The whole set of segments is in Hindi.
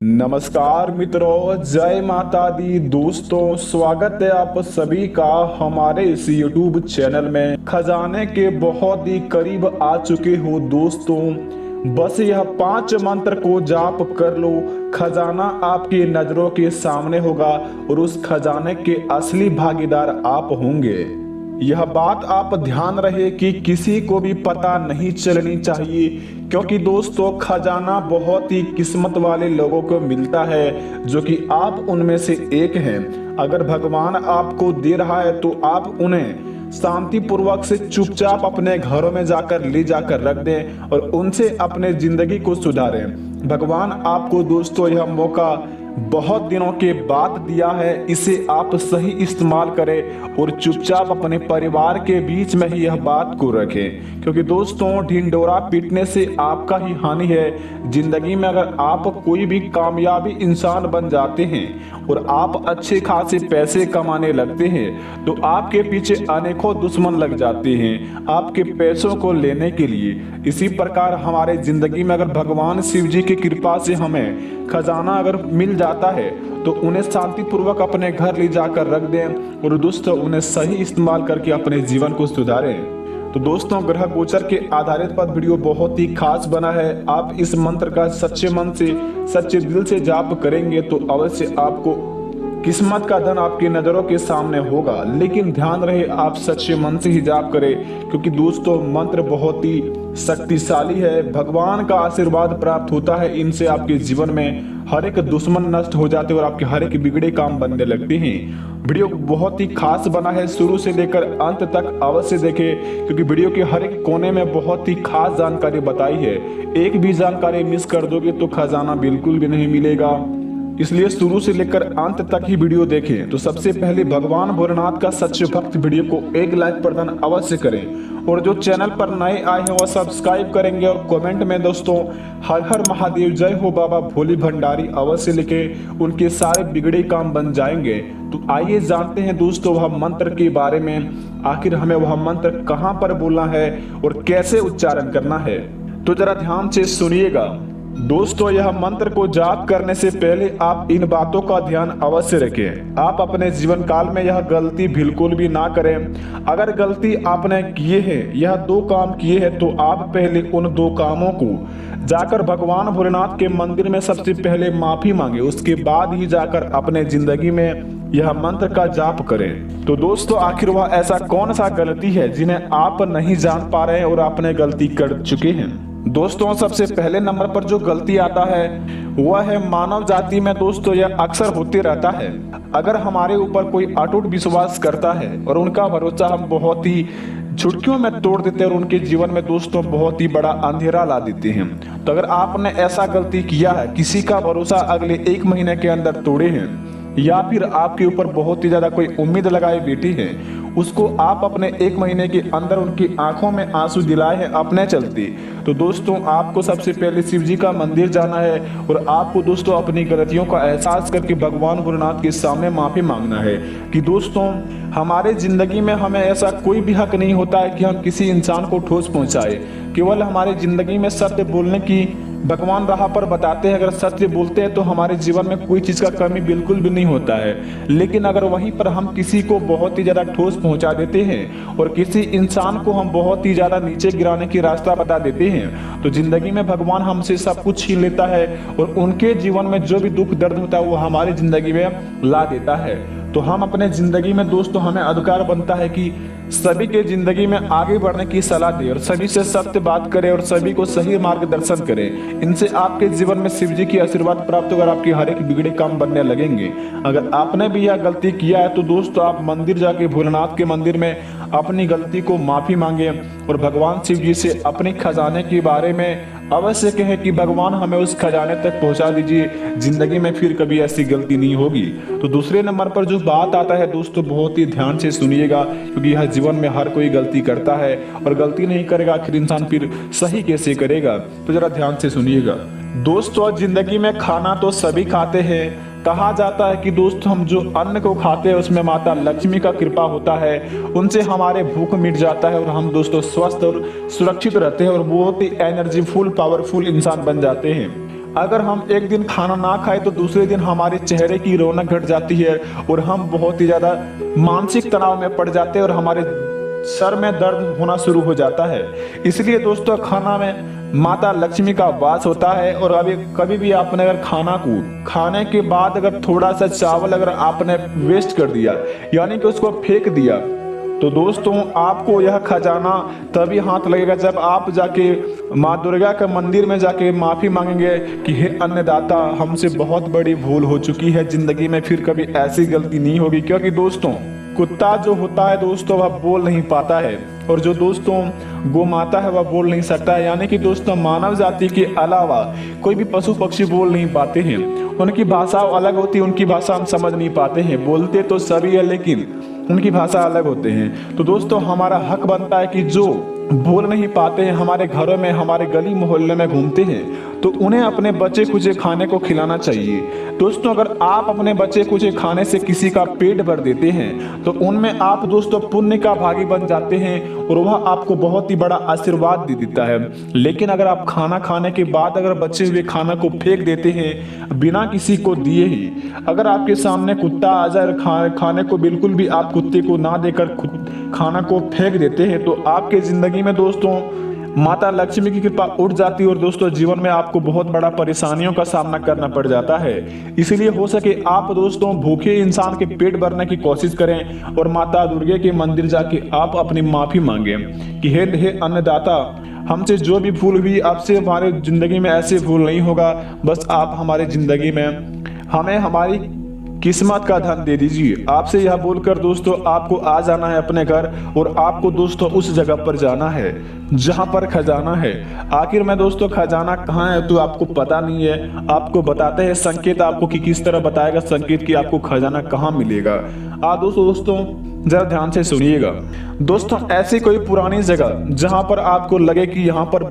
नमस्कार मित्रों, जय माता दी। दोस्तों, स्वागत है आप सभी का हमारे इस YouTube चैनल में। खजाने के बहुत ही करीब आ चुके हो दोस्तों। बस यह 5 मंत्र को जाप कर लो, खजाना आपकी नजरों के सामने होगा और उस खजाने के असली भागीदार आप होंगे। यह बात आप ध्यान रहे कि किसी को भी पता नहीं चलनी चाहिए, क्योंकि दोस्तों खजाना बहुत ही किस्मत वाले लोगों को मिलता है, जो कि आप उनमें से एक हैं। अगर भगवान आपको दे रहा है तो आप उन्हें शांति पूर्वक से चुपचाप अपने घरों में जाकर ले जाकर रख दें और उनसे अपने जिंदगी को सुधारें। भगवान आपको दोस्तों यह मौका बहुत दिनों के बाद दिया है, इसे आप सही इस्तेमाल करें और चुपचाप अपने परिवार के बीच में ही यह बात को रखें, क्योंकि दोस्तों ढिंडोरा पीटने से आपका ही हानि है। जिंदगी में अगर आप कोई भी कामयाबी इंसान बन जाते हैं और आप अच्छे खासे पैसे कमाने लगते हैं तो आपके पीछे अनेकों दुश्मन लग जाते हैं आपके पैसों को लेने के लिए। इसी प्रकार हमारे जिंदगी में अगर भगवान शिव जी की कृपा से हमें खजाना अगर मिल जाता है तो उन्हें शांति पूर्वक अपने घर ले जाकर रख दें और दोस्तों उन्हें सही इस्तेमाल करके अपने जीवन को सुधारें। तो दोस्तों, ग्रह गोचर के आधारित पर वीडियो बहुत ही खास बना है। आप इस मंत्र का सच्चे मन से सच्चे दिल से जाप करेंगे तो अवश्य आपको किस्मत का धन आपकी नजरों के सामने होगा। लेकिन ध्यान रहे आप सच्चे मन से ही जाप करें, क्योंकि दोस्तों मंत्र बहुत ही शक्तिशाली है। भगवान का आशीर्वाद प्राप्त होता है इनसे। आपके जीवन में हर एक दुश्मन नष्ट हो जाते हैं और आपके हर एक बिगड़े काम बनने लगते हैं। वीडियो बहुत ही खास बना है, शुरू से लेकर अंत तक अवश्य देखें, क्योंकि वीडियो के हर एक कोने में बहुत ही खास जानकारी बताई है। एक भी जानकारी मिस कर दोगे तो खजाना बिल्कुल भी नहीं मिलेगा, इसलिए शुरू से लेकर अंत तक ही वीडियो देखें। तो सबसे पहले भगवान भोलेनाथ का सच्चे भक्त वीडियो को एक लाइक प्रदान अवश्य करें और जो चैनल पर नए आए हैं वह सब्सक्राइब करेंगे और कमेंट में दोस्तों हर हर महादेव जय हो बाबा भोले भंडारी अवश्य लिखे, उनके सारे बिगड़े काम बन जाएंगे। तो आइए जानते हैं दोस्तों वह मंत्र के बारे में। आखिर हमें वह मंत्र कहाँ पर बोलना है और कैसे उच्चारण करना है, तो जरा ध्यान से सुनिएगा। दोस्तों, यह मंत्र को जाप करने से पहले आप इन बातों का ध्यान अवश्य रखें। आप अपने जीवन काल में यह गलती बिल्कुल भी ना करें। अगर गलती आपने किए हैं, यह 2 काम किए हैं, तो आप पहले उन 2 कामों को जाकर भगवान भोलेनाथ के मंदिर में सबसे पहले माफी मांगे, उसके बाद ही जाकर अपने जिंदगी में यह मंत्र का जाप करें। तो दोस्तों, आखिर वह ऐसा कौन सा गलती है जिन्हें आप नहीं जान पा रहे हैं और आपने गलती कर चुके हैं। दोस्तों, सबसे पहले नंबर पर जो गलती आता है वह है मानव जाति में दोस्तों यह अक्सर होते रहता है। अगर हमारे ऊपर कोई अटूट विश्वास करता है और उनका भरोसा हम बहुत ही चुटकियों में तोड़ देते हैं और उनके जीवन में दोस्तों बहुत ही बड़ा अंधेरा ला देते हैं। तो अगर आपने ऐसा गलती किया है, किसी का भरोसा अगले 1 महीने के अंदर तोड़े हैं या फिर आपके ऊपर बहुत ही ज्यादा कोई उम्मीद लगाए बैठी है, उसको आप अपने 1 महीने के अंदर उनकी आंखों में आंसू दिलाए हैं अपने चलते, तो दोस्तों आपको सबसे पहले शिव जी का मंदिर जाना है और आपको दोस्तों अपनी गलतियों का एहसास करके भगवान भोलेनाथ के सामने माफी मांगना है कि दोस्तों हमारे जिंदगी में हमें ऐसा कोई भी हक नहीं होता है कि हम किसी इंसान को ठोस पहुंचाए। केवल हमारे जिंदगी में सत्य बोलने की भगवान राह पर बताते हैं। अगर सत्य बोलते हैं तो हमारे जीवन में कोई चीज का कमी बिल्कुल भी नहीं होता है। लेकिन अगर वहीं पर हम किसी को बहुत ही ज्यादा ठोस पहुंचा देते हैं और किसी इंसान को हम बहुत ही ज्यादा नीचे गिराने की रास्ता बता देते हैं तो जिंदगी में भगवान हमसे सब कुछ छीन लेता है और उनके जीवन में जो भी दुख दर्द होता है वो हमारी जिंदगी में ला देता है। तो हम अपने जिंदगी में दोस्तों हमें अधिकार बनता है कि सभी के जिंदगी में आगे बढ़ने की सलाह दे और सभी से सत्य बात करें और सभी को सही मार्गदर्शन करें। इनसे आपके जीवन में शिव जी की आशीर्वाद प्राप्त होकर आपके हर एक बिगड़े काम बनने लगेंगे। अगर आपने भी यह गलती किया है तो दोस्तों आप मंदिर जाके भोलेनाथ के मंदिर में अपनी गलती को माफी मांगे और भगवान शिव जी से अपने खजाने के बारे में अवश्य कहें कि भगवान हमें उस खजाने तक पहुंचा दीजिए, जिंदगी में फिर कभी ऐसी गलती नहीं होगी। तो दूसरे नंबर पर जो बात आता है दोस्तों बहुत ही ध्यान से सुनिएगा, क्योंकि यह जीवन में हर कोई गलती करता है और गलती नहीं करेगा आखिर इंसान फिर सही कैसे करेगा। तो जरा ध्यान से सुनिएगा दोस्तों। जिंदगी में खाना तो सभी खाते हैं। कहा जाता है कि दोस्तों हम जो अन्न को खाते हैं उसमें माता लक्ष्मी का कृपा होता है, उनसे हमारे भूख मिट जाता है और हम दोस्तों स्वस्थ और सुरक्षित रहते हैं और बहुत ही एनर्जीफुल पावरफुल इंसान बन जाते हैं। अगर हम एक दिन खाना ना खाएं तो दूसरे दिन हमारे चेहरे की रौनक घट जाती है और हम बहुत ही ज़्यादा मानसिक तनाव में पड़ जाते हैं और हमारे सर में दर्द होना शुरू हो जाता है। इसलिए दोस्तों खाना में माता लक्ष्मी का वास होता है। और अभी कभी भी आपने अगर खाना को खाने के बाद अगर थोड़ा सा चावल अगर आपने वेस्ट कर दिया यानी कि उसको फेंक दिया तो दोस्तों आपको यह खजाना तभी हाथ लगेगा जब आप जाके माँ दुर्गा के मंदिर में जाके माफ़ी मांगेंगे कि हे अन्नदाता, हमसे बहुत बड़ी भूल हो चुकी है, ज़िंदगी में फिर कभी ऐसी गलती नहीं होगी। क्योंकि दोस्तों कुत्ता जो होता है दोस्तों वह बोल नहीं पाता है और जो दोस्तों गौ माता है वह बोल नहीं सकता है। यानी कि दोस्तों मानव जाति के अलावा कोई भी पशु पक्षी बोल नहीं पाते हैं। उनकी भाषा अलग होती है, उनकी भाषा हम समझ नहीं पाते हैं। बोलते तो सभी है लेकिन उनकी भाषा अलग होते हैं। तो दोस्तों हमारा हक बनता है कि जो बोल नहीं पाते हैं, हमारे घरों में हमारे गली मोहल्ले में घूमते हैं, तो उन्हें अपने बचे कुचे खाने को खिलाना चाहिए। दोस्तों अगर आप अपने बचे कुचे खाने से किसी का पेट भर देते हैं तो उनमें आप दोस्तों पुण्य का भागी बन जाते हैं और वह आपको बहुत ही बड़ा आशीर्वाद दे देता है। लेकिन अगर आप खाना खाने के बाद अगर बचे हुए खाना को फेंक देते हैं बिना किसी को दिए ही, अगर आपके सामने कुत्ता आ जाए खाने को बिल्कुल भी आप कुत्ते को ना देकर खाना को फेंक देते हैं तो आपके जिंदगी में दोस्तों माता लक्ष्मी की कृपा उठ जाती है और दोस्तों जीवन में आपको बहुत बड़ा परेशानियों का सामना करना पड़ जाता है। इसलिए हो सके आप दोस्तों भूखे इंसान के पेट भरने की कोशिश करें और माता दुर्गे के मंदिर जाके आप अपनी माफी मांगे कि हे अन्नदाता, हमसे जो भी भूल हुई आपसे हमारे जिंदगी में ऐसे भूल नहीं होगा। बस आप हमारे जिंदगी में हमें हमारी किस्मत का धन दे दीजिए। आपसे यह बोलकर दोस्तों आपको आ जाना है अपने घर और आपको दोस्तों उस जगह पर जाना है जहां पर खजाना है। आखिर में दोस्तों खजाना कहाँ है तो आपको पता नहीं है। आपको बताते हैं संकेत, आपको कि किस तरह बताएगा संकेत कि आपको खजाना कहाँ मिलेगा। दोस्तों जरा ध्यान से सुनिएगा। दोस्तों ऐसी कोई पुरानी जगह जहां पर आपको लगे कि यहाँ पर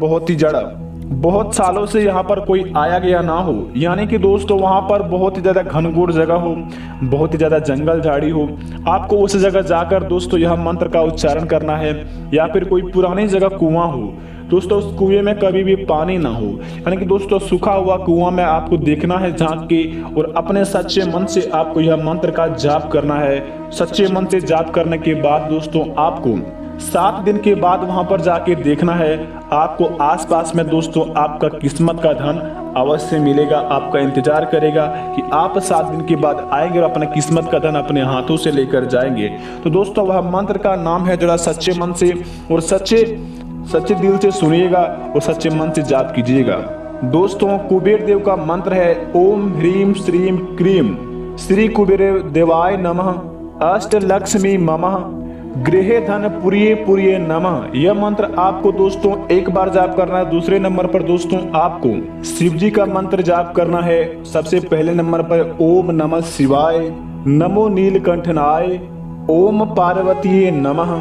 बहुत सालों से यहाँ पर कोई आया गया ना हो, यानी कि दोस्तों वहाँ पर बहुत ही ज़्यादा घनघोर जगह हो, बहुत ही ज़्यादा जंगल झाड़ी हो, आपको उस जगह जाकर दोस्तों यह मंत्र का उच्चारण करना है। या फिर कोई पुरानी जगह कुआं हो दोस्तों, उस कुएं में कभी भी पानी ना हो, यानी कि दोस्तों सूखा हुआ कुआं में आपको देखना है झांक के और अपने सच्चे मन से आपको यह मंत्र का जाप करना है। सच्चे मन से जाप करने के बाद दोस्तों आपको 7 दिन के बाद वहां पर जाके देखना है। आपको आसपास में दोस्तों आपका किस्मत का धन अवश्य मिलेगा। आपका इंतजार करेगा कि आप 7 दिन के बाद आएंगे और अपने किस्मत का धन अपने हाथों से लेकर जाएंगे। तो दोस्तों वह मंत्र का नाम है, जरा सच्चे मन से और सच्चे दिल से सुनिएगा और सच्चे मन से जाप कीजिएगा। दोस्तों कुबेर देव का मंत्र है ओम ह्रीम श्रीम क्रीम श्री कुबेर देवाय नमः अष्टलक्ष्मी ममः गृहे धन पुरिये नमः। यह मंत्र आपको दोस्तों एक बार जाप करना है। दूसरे नंबर पर दोस्तों आपको शिव जी का मंत्र जाप करना है। सबसे पहले नंबर पर ओम नमः शिवाय, नमो नीलकंठनाय, ओम पार्वतीये नमः।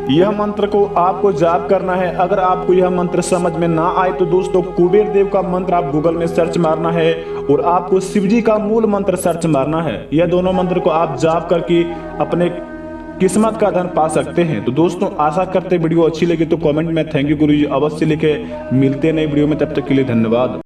यह मंत्र को आपको जाप करना है। अगर आपको यह मंत्र समझ में ना आए तो दोस्तों कुबेर देव का मंत्र आप गूगल में सर्च मारना है और आपको शिव जी का मूल मंत्र सर्च मारना है। यह दोनों मंत्र को आप जाप करके अपने किस्मत का धन पा सकते हैं। तो दोस्तों आशा करते वीडियो अच्छी लगी तो कमेंट में थैंक यू गुरुजी अवश्य लिखे। मिलते नए वीडियो में, तब तक के लिए धन्यवाद।